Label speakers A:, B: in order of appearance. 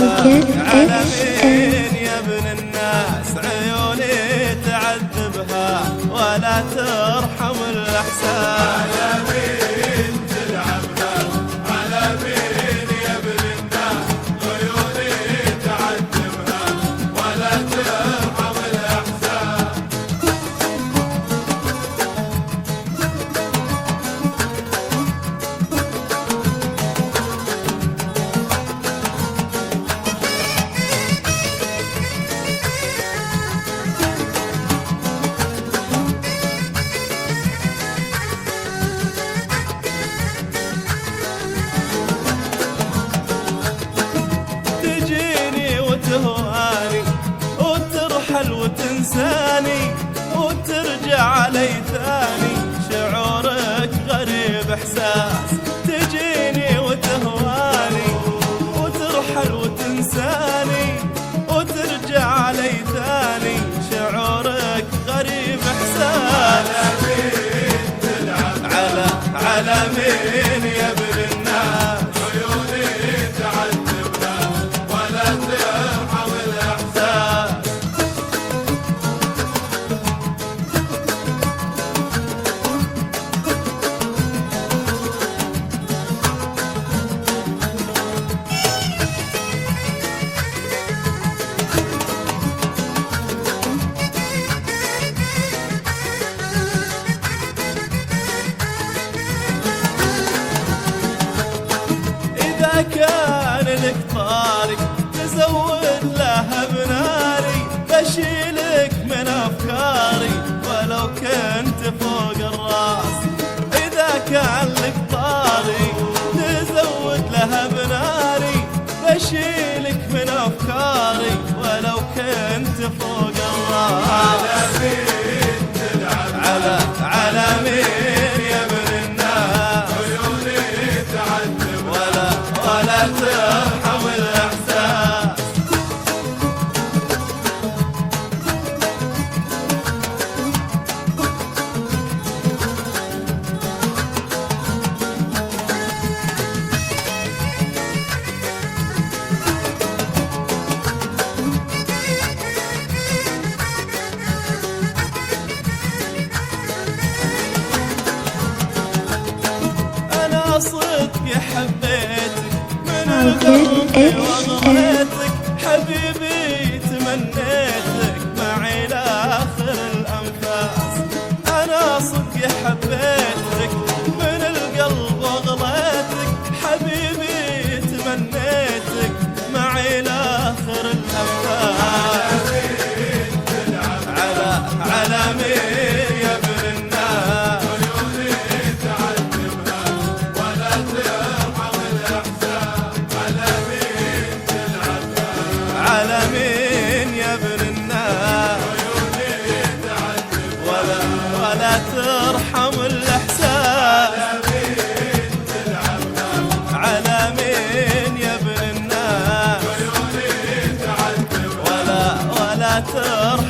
A: على مين يا ابن الناس عيوني تعذبها ولا ترحم الأحسان؟ على مين تلعبها؟ على مين يا ابن الناس عيوني تعذبها ولا ترحم الأحسان؟ وتهواني وترحل وتنساني وترجع علي ثاني، شعورك غريب احساس. تجيني وتهواني وترحل وتنساني وترجع علي ثاني، شعورك غريب احساس. على مين تلعب؟ على مين يا ابن الناس عيوني تعذبها ولا ترحم الأحساس؟ إذا كان لك طارق تزود لها بناري، بشيلك من أفكاري ولو كنت فوق الراس. إذا كان لك طارق تزود لها بناري، بشيلك من أفكاري ولو كنت فوق الراس. على مين تلعب؟ على مين يا ابن الناس عيوني تعذب ولا ترحم الأحساس؟ أنا صدق حبيتك من القلب وغريتك، حبيبي تمنيتك معي لآخر الأنفاس. أنا صدق حبيتك من القلب وغريتك، حبيبي تمنيتك معي لآخر الأنفاس. على مين يا ابن الناس عيوني تعذبها ولا ترحم الأحسان؟ على مين تلعبها؟ على مين يا ابن الناس عيوني تعذبها ولا ترحم الأحسان؟ على مين تلعبها؟ على مين يا ابن الناس عيوني تعذبها ولا ترحم